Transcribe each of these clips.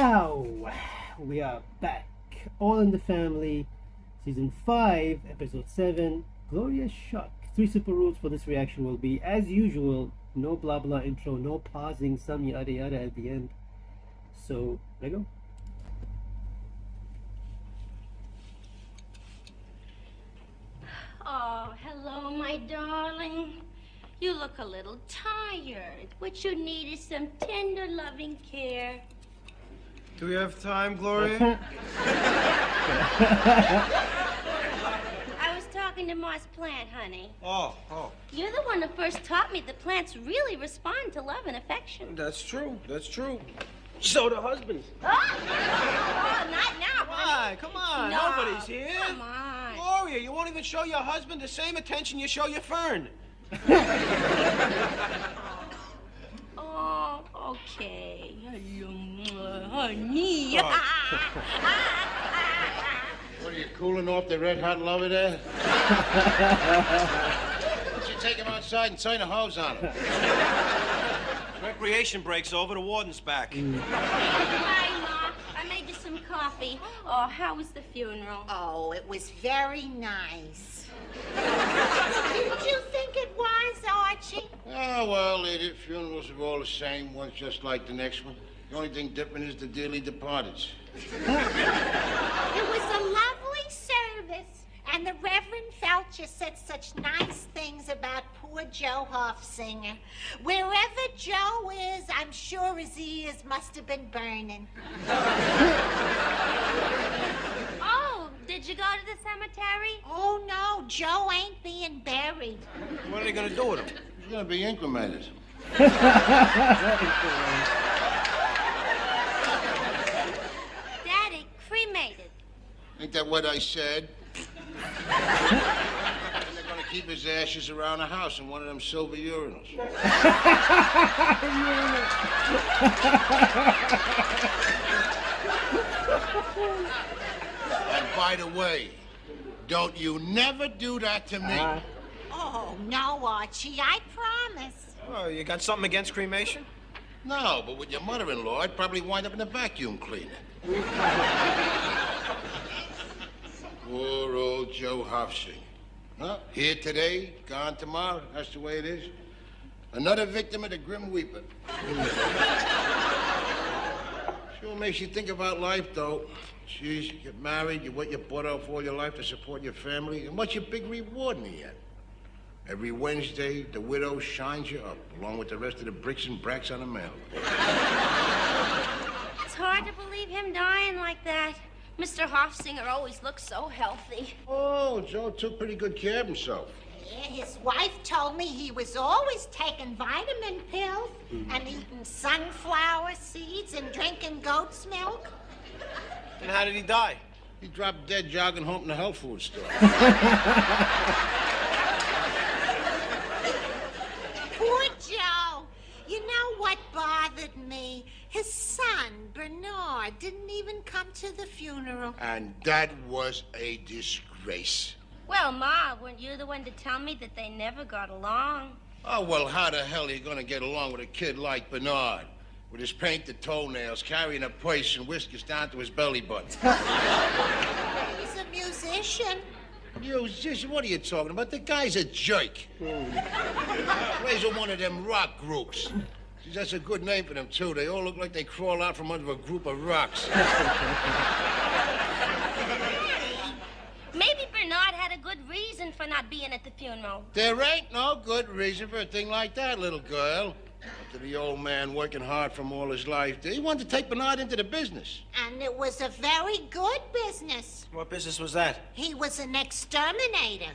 Now we are back. All in the Family, Season 5, Episode 7, Gloria's Shock. 3 super rules for this reaction will be, as usual, no blah blah intro, no pausing, some yada yada at the end. So, there you go. Oh, hello, my darling. You look a little tired. What you need is some tender, loving care. Do we have time, Gloria? I was talking to Ma's plant, honey. Oh. You're the one who first taught me that plants really respond to love and affection. That's true. So do husbands. Oh, not now, Why? Come on. No. Nobody's here. Come on. Gloria, you won't even show your husband the same attention you show your fern. Oh, okay. Hello, honey. What, are you cooling off the red hot lover there? Why don't you take him outside and turn the hose on him? Recreation break's over. The warden's back. Hi, Ma. I made you some coffee. Oh, how was the funeral? Oh, it was very nice. Didn't you think it was, Archie? Oh, well, lady, funerals are all the same. One's just like the next one. The only thing different is the dearly departed's. It was a lovely service, and the Reverend Felcher said such nice things about poor Joe Hoffsinger. Wherever Joe is, I'm sure his ears must have been burning. Oh, did you go to the cemetery? Oh, no, Joe ain't being buried. What are they gonna do with him? He's gonna be incremented. Daddy, cremated. Ain't that what I said? And they're gonna keep his ashes around the house in one of them silver urinals. And by the way, don't you never do that to me. Oh, no, Archie, I promise. Oh, you got something against cremation? No, but with your mother-in-law, I'd probably wind up in a vacuum cleaner. Poor old Joe Hoffsinger. Huh? Here today, gone tomorrow. That's the way it is. Another victim of the Grim Reaper. Sure makes you think about life, though. Geez, you get married, you work your butt off all your life to support your family, and what's your big reward in the end? Every Wednesday, the widow shines you up, along with the rest of the bricks and bracks on the mail. It's hard to believe him dying like that. Mr. Hoffsinger always looks so healthy. Oh, Joe took pretty good care of himself. Yeah, his wife told me he was always taking vitamin pills and eating sunflower seeds and drinking goat's milk. And how did he die? He dropped dead jogging home from the health food store. Poor Joe. You know what bothered me? His son, Bernard, didn't even come to the funeral. And that was a disgrace. Well, Ma, weren't you the one to tell me that they never got along? Oh, well, how the hell are you gonna get along with a kid like Bernard? With his painted toenails, carrying a purse and whiskers down to his belly button. He's a musician. Musician? What are you talking about? The guy's a jerk. Plays with one of them rock groups. Geez, that's a good name for them, too. They all look like they crawl out from under a group of rocks. Maybe Bernard had a good reason for not being at the funeral. There ain't no good reason for a thing like that, little girl. After the old man working hard from all his life, he wanted to take Bernard into the business. And it was a very good business. What business was that? He was an exterminator.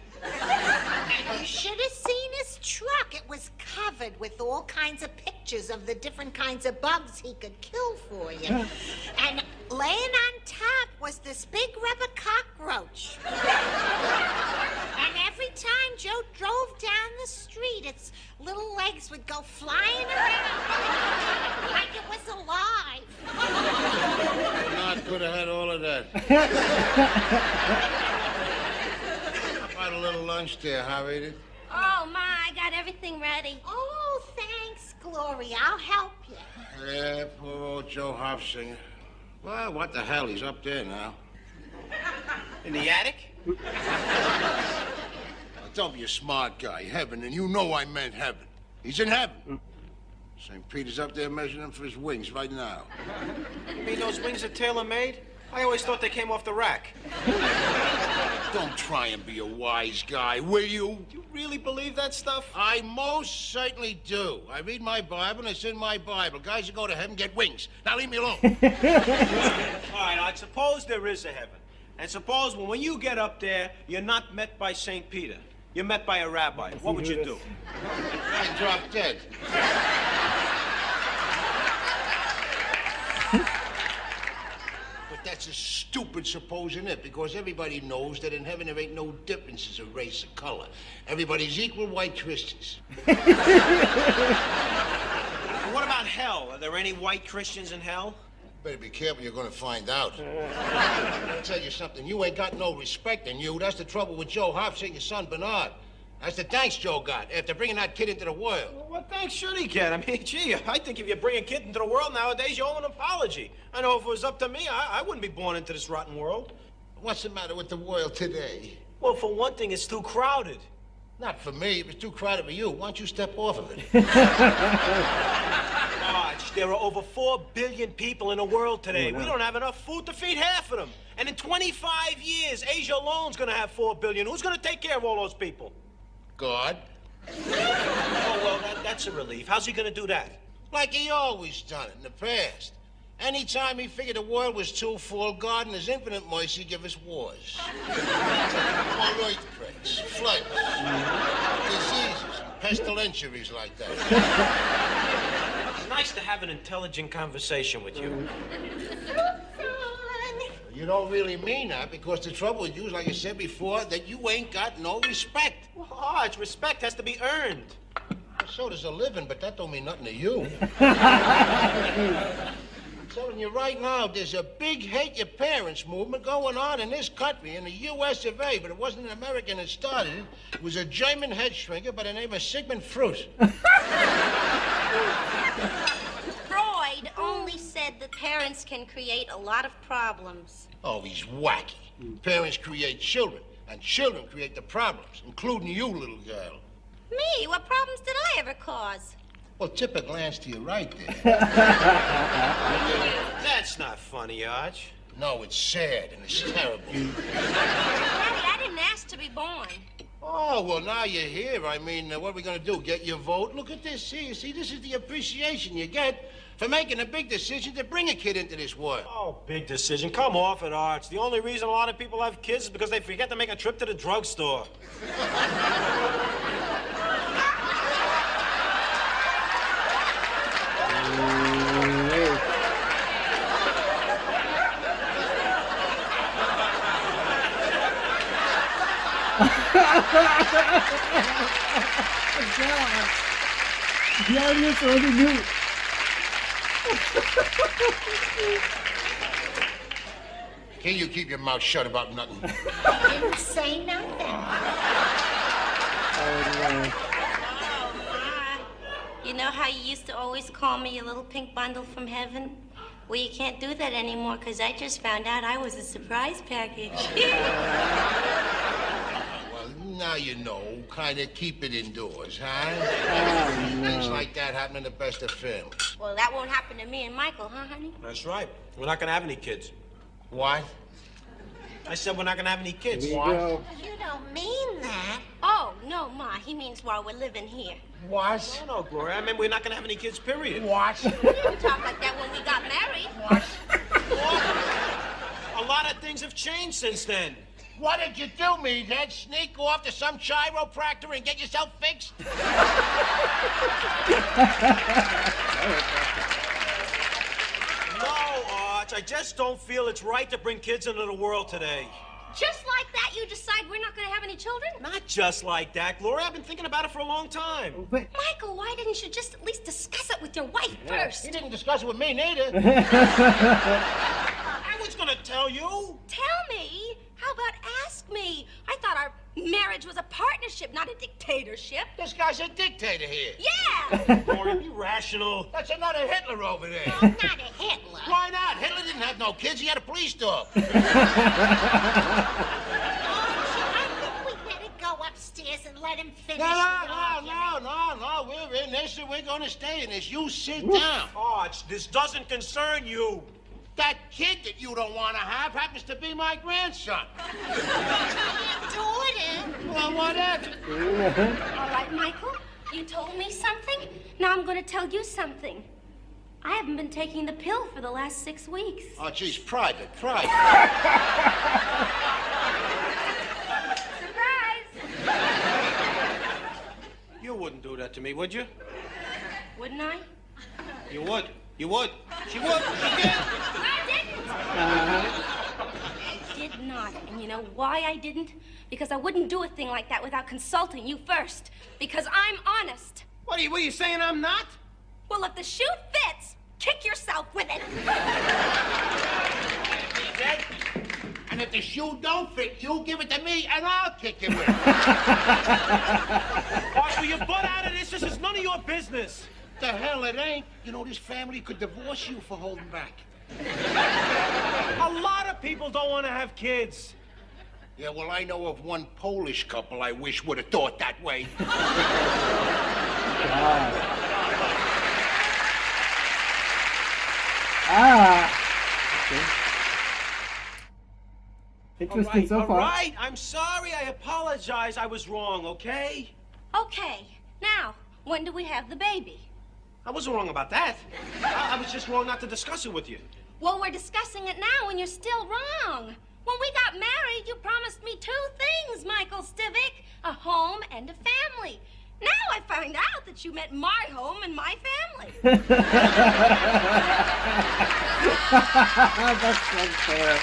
You should have seen his truck. It was covered with all kinds of pictures of the different kinds of bugs he could kill for you. And laying on top was this big rubber cockroach. And every time Joe drove down the street, its little legs would go flying around like it was alive. Bernard could have had all of that. How about a little lunch there, huh, Edith? Oh, Ma, I got everything ready. Oh, thanks, Gloria. I'll help you. Yeah, poor old Joe Hoffsinger. Well, what the hell? He's up there now. In the attic? Now, don't be a smart guy. Heaven, and you know I meant heaven. He's in heaven. St. Peter's up there measuring him for his wings right now. You mean those wings are tailor-made? I always thought they came off the rack. Don't try and be a wise guy, will you? Do you really believe that stuff? I most certainly do. I read my Bible, and it's in my Bible. Guys who go to heaven get wings. Now leave me alone. All right, I suppose there is a heaven. And suppose when you get up there, you're not met by St. Peter. You're met by a rabbi. What would you do? I'd drop dead. But that's a stupid supposing it, because everybody knows that in heaven there ain't no differences of race or color. Everybody's equal white Christians. What about hell? Are there any white Christians in hell? Better be careful, you're gonna find out. I'll tell you something, you ain't got no respect in you. That's the trouble with Joe Hopps and your son Bernard. That's the thanks Joe got after bringing that kid into the world. Well, what thanks should he get? I mean, gee, I think if you bring a kid into the world nowadays, you owe an apology. I know if it was up to me, I wouldn't be born into this rotten world. What's the matter with the world today? Well, for one thing, it's too crowded. Not for me. If it's too crowded for you, why don't you step off of it? Arch, there are over 4 billion people in the world today. We don't have enough food to feed half of them. And in 25 years, Asia alone's gonna have 4 billion. Who's gonna take care of all those people? God. Oh, well, that's a relief. How's he gonna do that? Like he always done it in the past. Anytime he figured the world was too full, God in his infinite mercy give us wars. More earthquakes, floods, diseases, pestilentiaries like that. It's nice to have an intelligent conversation with you. You don't really mean that, because the trouble with you is, like I said before, that you ain't got no respect. Well, Arch, respect has to be earned. So does a living, but that don't mean nothing to you. I'm telling you right now, there's a big hate your parents movement going on in this country, in the U.S. of A., but it wasn't an American that started it. It was a German head shrinker by the name of Sigmund Freud. Freud only said that parents can create a lot of problems. Oh, he's wacky. Parents create children, and children create the problems, including you, little girl. Me? What problems did I ever cause? Well, tip a glance to your right there. That's not funny, Arch. No, it's sad and it's terrible. Daddy, I didn't ask to be born. Oh, well, now you're here. I mean, what are we going to do, get your vote? Look at this. See, this is the appreciation you get for making a big decision to bring a kid into this world. Oh, big decision. Come off it, Arch. The only reason a lot of people have kids is because they forget to make a trip to the drugstore. The audience already knew. Can you keep your mouth shut about nothing? I didn't say nothing. Oh, my. You know how you used to always call me a little pink bundle from heaven? Well, you can't do that anymore, because I just found out I was a surprise package. Well, now you know. Kind of keep it indoors, huh? Things like that happen in the best of families. Well, that won't happen to me and Michael, huh, honey? That's right. We're not going to have any kids. What? I said we're not going to have any kids. There you go. You don't mean that. Oh, no, Ma. He means while we're living here. What? No, Gloria. I mean, we're not going to have any kids, period. What? We didn't talk like that when we got married. What? A lot of things have changed since then. What did you do, meathead? Sneak off to some chiropractor and get yourself fixed? No, Arch. I just don't feel it's right to bring kids into the world today. Just like that, you decide we're not going to have any children? Not just like that, Gloria. I've been thinking about it for a long time. But Michael, why didn't you just at least discuss it with your wife first? He didn't discuss it with me, neither. I was going to tell you. Tell me? How about ask me? I thought our marriage was a partnership, not a dictatorship. This guy's a dictator here. Yeah! Gloria, be rational. That's another Hitler over there. I'm not a Hitler. Why not? Hitler didn't have no kids. He had a police dog. Archie, I think we better go upstairs and let him finish the argument. No. We're in this and we're gonna stay in this. You sit down. Arch, this doesn't concern you. That kid that you don't want to have happens to be my grandson. Daughter. Well, whatever. All right, Michael, you told me something. Now I'm going to tell you something. I haven't been taking the pill for the last 6 weeks. Oh, geez, private. Surprise! You wouldn't do that to me, would you? Wouldn't I? You would. You would. She would. She did. I didn't. I did not. And you know why I didn't? Because I wouldn't do a thing like that without consulting you first. Because I'm honest. What are you saying I'm not? Well, if the shoe fits, kick yourself with it. And if the shoe don't fit, you give it to me and I'll kick it with it. Arch, will you butt out of this? This is none of your business. The hell it ain't. You know, this family could divorce you for holding back. A lot of people don't want to have kids. Yeah, well, I know of one Polish couple I wish would have thought that way. Okay. Interesting so far. All right, I'm sorry. I apologize. I was wrong, okay? Okay, now, when do we have the baby? I wasn't wrong about that. I was just wrong not to discuss it with you. Well, we're discussing it now and you're still wrong. When we got married, you promised me 2 things, Michael Stivic. A home and a family. Now I find out that you meant my home and my family. That's unfair.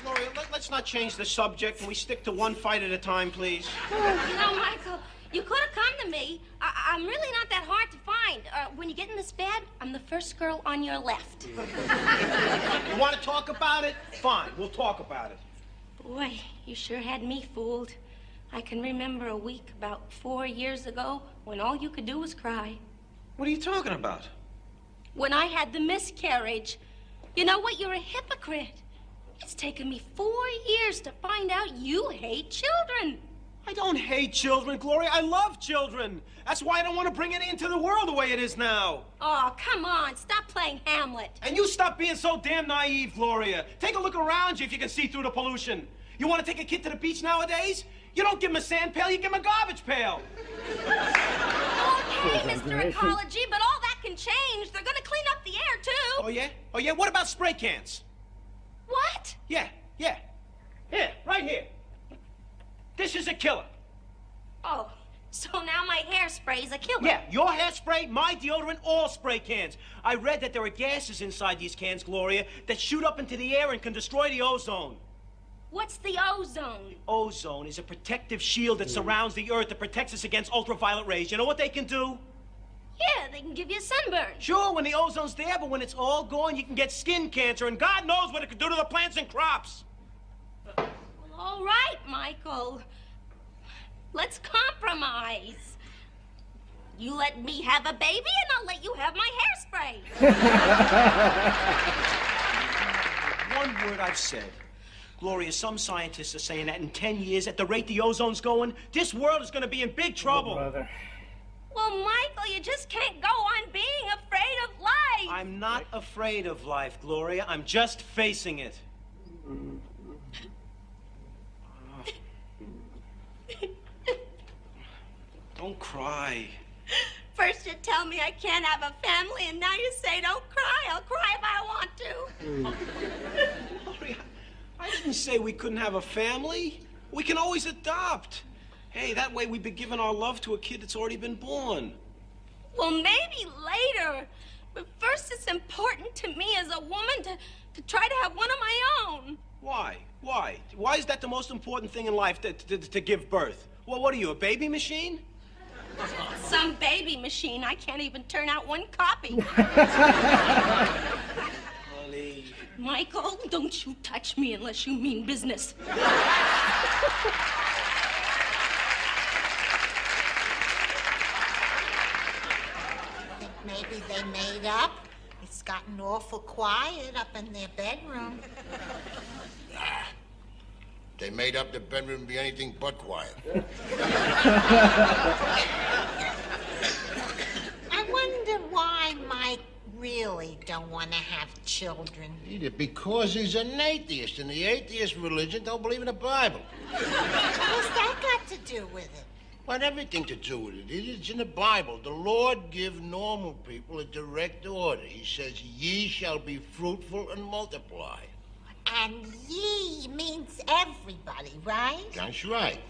Gloria, let's not change the subject. Can we stick to one fight at a time, please? You know, Michael, you could have come to me. I'm really not that hard to find. When you get in this bed, I'm the first girl on your left. You want to talk about it? Fine, we'll talk about it. Boy, you sure had me fooled. I can remember a week about 4 years ago when all you could do was cry. What are you talking about? When I had the miscarriage. You know what? You're a hypocrite. It's taken me 4 years to find out you hate children. I don't hate children, Gloria. I love children. That's why I don't want to bring it into the world the way it is now. Oh, come on. Stop playing Hamlet. And you stop being so damn naive, Gloria. Take a look around you if you can see through the pollution. You want to take a kid to the beach nowadays? You don't give him a sand pail, you give him a garbage pail. Okay, Mr. Ecology, but all that can change. They're going to clean up the air, too. Oh, yeah? Oh, yeah? What about spray cans? What? Yeah. Here, right here. This is a killer. Oh, so now my hairspray is a killer. Yeah, your hairspray, my deodorant, all spray cans. I read that there are gases inside these cans, Gloria, that shoot up into the air and can destroy the ozone. What's the ozone? Ozone is a protective shield that surrounds the Earth that protects us against ultraviolet rays. You know what they can do? Yeah, they can give you a sunburn. Sure, when the ozone's there, but when it's all gone, you can get skin cancer, and God knows what it could do to the plants and crops. Well, all right, Michael. Let's compromise. You let me have a baby, and I'll let you have my hairspray. One word I've said. Gloria, some scientists are saying that in 10 years, at the rate the ozone's going, this world is going to be in big trouble. Oh, brother. Well, Michael, you just can't go on being afraid of life. I'm not afraid of life, Gloria. I'm just facing it. Don't cry. First you tell me I can't have a family, and now you say don't cry. I'll cry if I want to. Gloria, I didn't say we couldn't have a family. We can always adopt. Hey, that way we'd be giving our love to a kid that's already been born. Well, maybe later. But first it's important to me as a woman to try to have one of my own. Why? Why? Why is that the most important thing in life, to give birth? Well, what are you, a baby machine? Some baby machine. I can't even turn out one copy. Honey. Michael, don't you touch me unless you mean business. Maybe they made up. It's gotten awful quiet up in their bedroom. They made up the bedroom to be anything but quiet. I wonder why Mike really don't want to have children. Either because he's an atheist, and the atheist religion don't believe in the Bible. What's that got to do with it? What everything to do with it? It's in the Bible. The Lord give normal people a direct order. He says, ye shall be fruitful and multiply. And ye means everybody, right? That's right.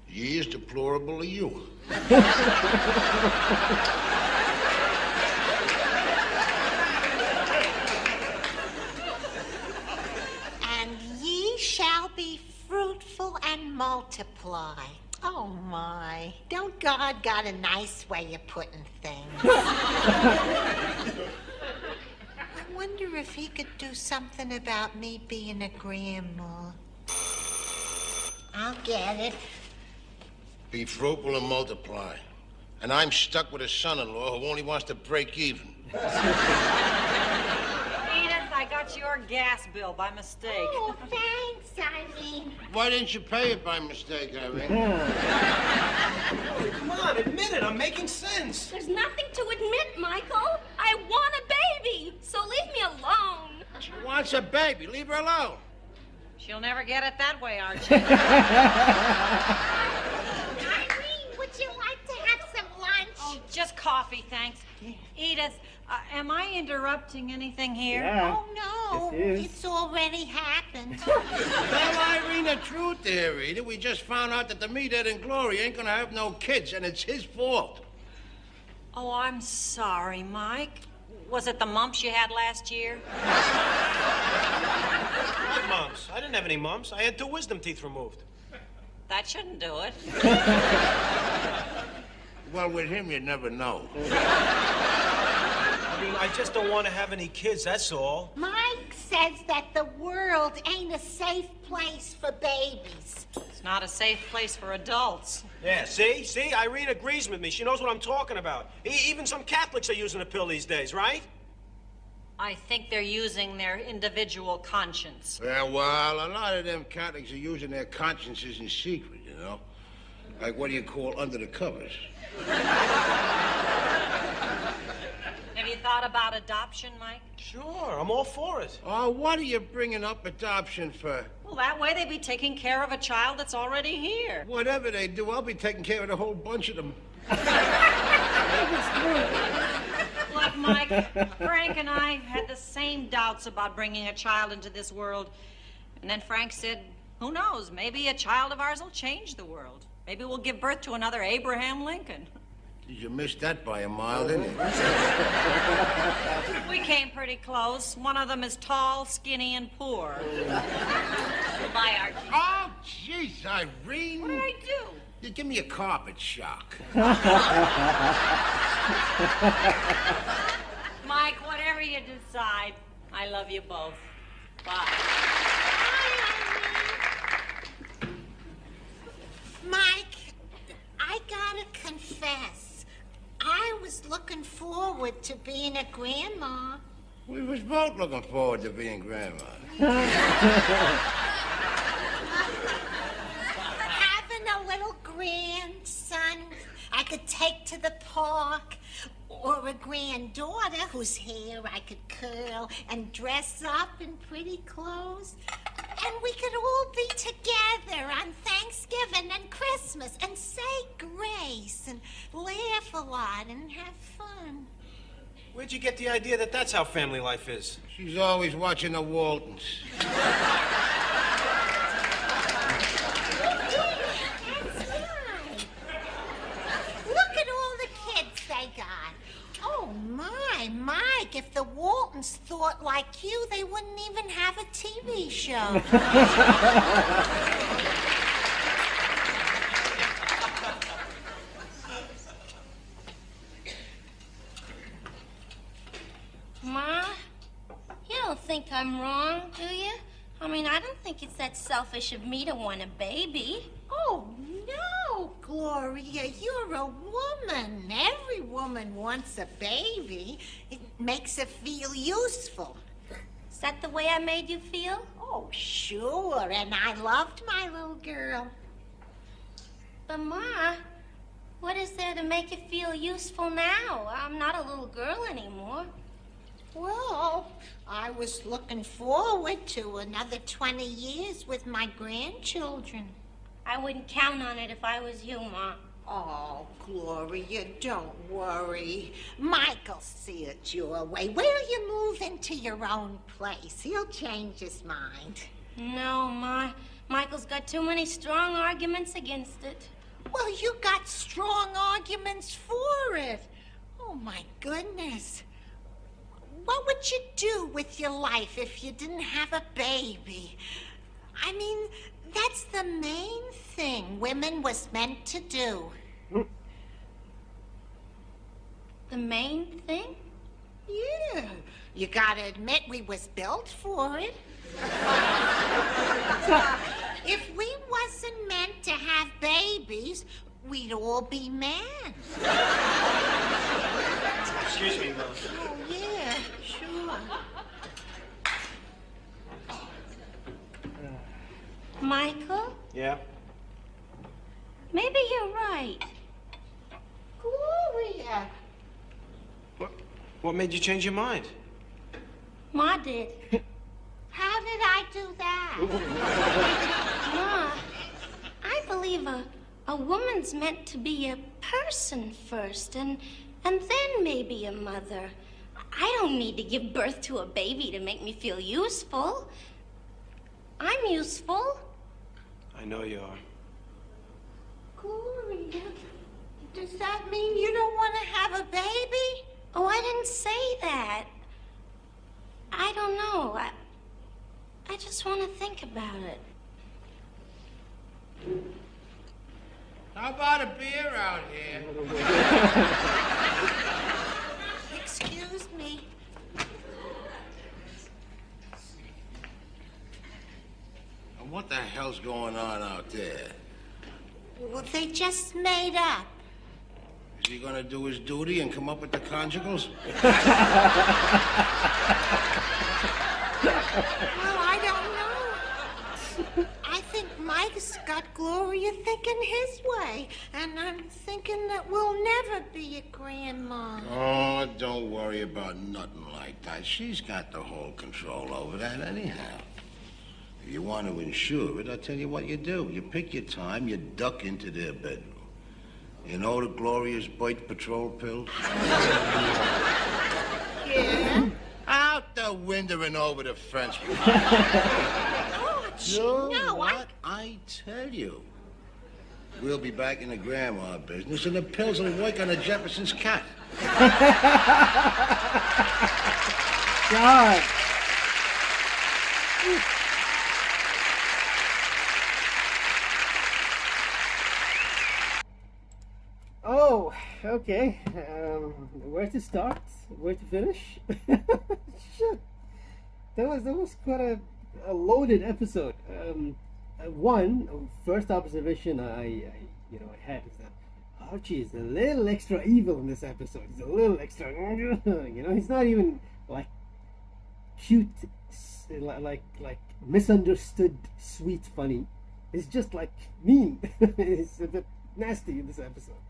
Ye is the plural of you. And ye shall be fruitful and multiply. Oh, my. Don't God got a nice way of putting things? I wonder if he could do something about me being a grandma. I'll get it. Be fruitful and multiply. And I'm stuck with a son-in-law who only wants to break even. Edith, I got your gas bill by mistake. Oh, thanks, Irene. Why didn't you pay it by mistake, Irene? Come on, admit it. I'm making sense. There's nothing to admit, Michael. I want a baby, so leave me alone. She wants a baby. Leave her alone. She'll never get it that way, Archie. Irene, would you like to have some lunch? Oh, just coffee, thanks. Edith, am I interrupting anything here? Yeah. Oh, no. Yes, it is. It's already happened. Tell Irene the truth there, Rita. We just found out that the meathead and Gloria ain't gonna have no kids, and it's his fault. Oh, I'm sorry, Mike. Was it the mumps you had last year? What mumps? I didn't have any mumps. I had 2 wisdom teeth removed. That shouldn't do it. Well, with him, you never know. I mean, I just don't want to have any kids, that's all. Mike says that the world ain't a safe place for babies. It's not a safe place for adults. Yeah, see? See? Irene agrees with me. She knows what I'm talking about. Even some Catholics are using a pill these days, right? I think they're using their individual conscience. Yeah, well, a lot of them Catholics are using their consciences in secret, you know? Like, what do you call under the covers? Have you thought about adoption, Mike? Sure, I'm all for it. Oh, what are you bringing up adoption for? Well, that way they'd be taking care of a child that's already here. Whatever they do, I'll be taking care of the whole bunch of them. Look, Mike, Frank and I had the same doubts about bringing a child into this world. And then Frank said, who knows, maybe a child of ours will change the world. Maybe we'll give birth to another Abraham Lincoln. You missed that by a mile, didn't you? We came pretty close. One of them is tall, skinny, and poor. Goodbye, Archie. Oh, jeez, Irene. What did I do? You give me a carpet shock. Mike, whatever you decide, I love you both. Bye. Mike, I gotta confess, I was looking forward to being a grandma. We was both looking forward to being grandma. Having a little grandson I could take to the park, or a granddaughter whose hair I could curl and dress up in pretty clothes. And we could all be together on Thanksgiving and Christmas and say grace and laugh a lot and have fun. Where'd you get the idea that that's how family life is? She's always watching the Waltons. That's right. Look at all the kids they got. Oh, my, Mike, if the Waltons thought like you, they wouldn't even have a TV show. Ma, you don't think I'm wrong, do you? I mean, I don't think it's that selfish of me to want a baby. Oh, no, Gloria, you're a woman. Every woman wants a baby. makes her feel useful. Is that the way I made you feel? Oh, sure, and I loved my little girl. But Ma, what is there to make you feel useful now? I'm not a little girl anymore. Well, I was looking forward to another 20 years with my grandchildren. I wouldn't count on it if I was you, Ma. Oh, Gloria, don't worry. Michael'll see it your way. Wait till you move into your own place. He'll change his mind. No, Ma. Michael's got too many strong arguments against it. Well, you got strong arguments for it. Oh, my goodness. What would you do with your life if you didn't have a baby? I mean, that's the main thing women was meant to do. The main thing? Yeah. You gotta admit we was built for it. If we wasn't meant to have babies, we'd all be men. Excuse me, Mom. Oh, yeah, sure. Michael? Yeah? Maybe you're right. Gloria. What made you change your mind? Ma did. How did I do that? Ma, I believe a woman's meant to be a person first, and then maybe a mother. I don't need to give birth to a baby to make me feel useful. I'm useful. I know you are. Gloria, does that mean you don't want to have a baby? Oh, I didn't say that. I don't know. I just want to think about it. How about a beer out here? Excuse me. And what the hell's going on out there? Well, they just made up. Is he gonna do his duty and come up with the conjugals? Well, I don't know. I think Mike's got Gloria thinking his way, and I'm thinking that we'll never be a grandma. Oh, don't worry about nothing like that. She's got the whole control over that anyhow. If you want to insure it, I'll tell you what you do. You pick your time, you duck into their bedroom. You know the Gloria's birth patrol pills? Yeah? Out the window and over the fence. Oh, gee, no, what I tell you. We'll be back in the grandma business, and the pills will work on a Jefferson's cat. God. Oh, okay. Where to start? Where to finish? Shit. That was quite a loaded episode. First observation I had is that Archie is a little extra evil in this episode. He's a little extra, he's not even like cute, like misunderstood, sweet, funny. It's just like mean. It's a bit nasty in this episode.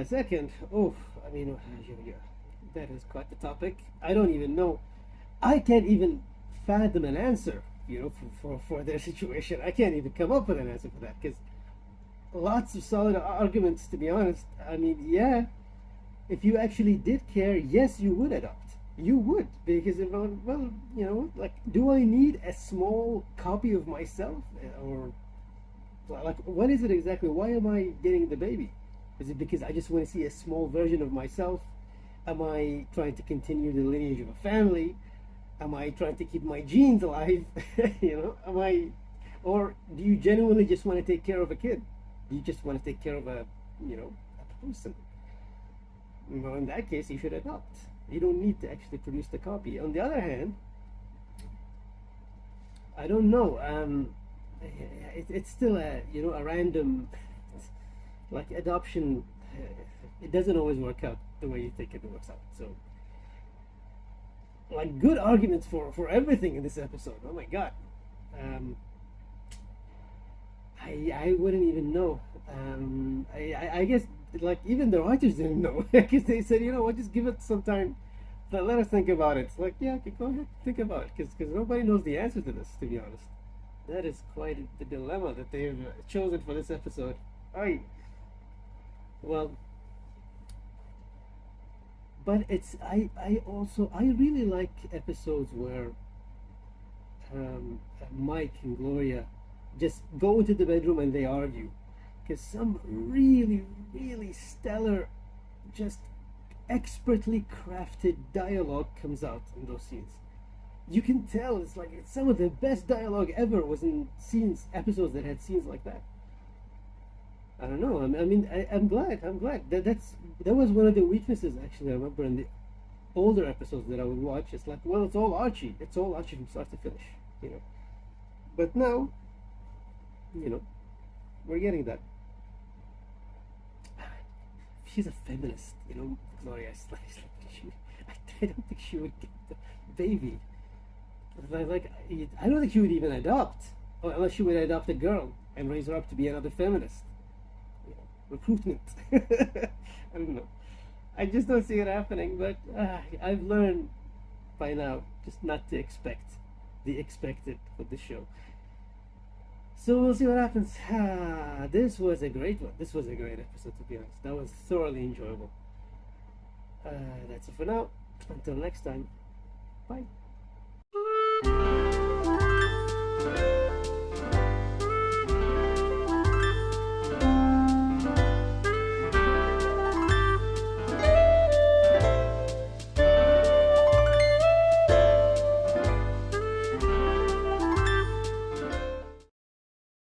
Second, that is quite the topic. I don't even know. I can't even fathom an answer, for their situation. I can't even come up with an answer for that, because lots of solid arguments, to be honest. I mean, yeah, if you actually did care, yes, you would adopt. You would, because, do I need a small copy of myself? Or, what is it exactly? Why am I getting the baby? Is it because I just want to see a small version of myself? Am I trying to continue the lineage of a family? Am I trying to keep my genes alive? Or do you genuinely just want to take care of a kid? You just want to take care of a person. Well, in that case, you should adopt. You don't need to actually produce the copy. On the other hand, I don't know. It's still a random, like adoption. It doesn't always work out the way you think it works out. So, like, good arguments for everything in this episode. Oh my god. I wouldn't even know. I guess, like, even the writers didn't know. Because they said, you know what, just give it some time. Let us think about it. It's like, yeah, okay, go ahead, think about it. Because nobody knows the answer to this, to be honest. That is quite the dilemma that they've chosen for this episode. Well, but it's I really like episodes where Mike and Gloria just go into the bedroom and they argue, because some really stellar, just expertly crafted dialogue comes out in those scenes. You can tell it's like some of the best dialogue ever was in episodes that had scenes like that. I don't know. I'm glad. That was one of the weaknesses, actually. I remember in the older episodes that I would watch. It's like, well, it's all Archie. It's all Archie from start to finish, you know. But now, you know, we're getting that. She's a feminist, you know, Gloria. I don't think she would get the baby. Like, I don't think she would even adopt, unless she would adopt a girl and raise her up to be another feminist. You know, recruitment. I don't know. I just don't see it happening. But I've learned by now just not to expect the expected with the show. So we'll see what happens. This was a great one. This was a great episode, to be honest. That was thoroughly enjoyable. That's it for now. Until next time. Bye.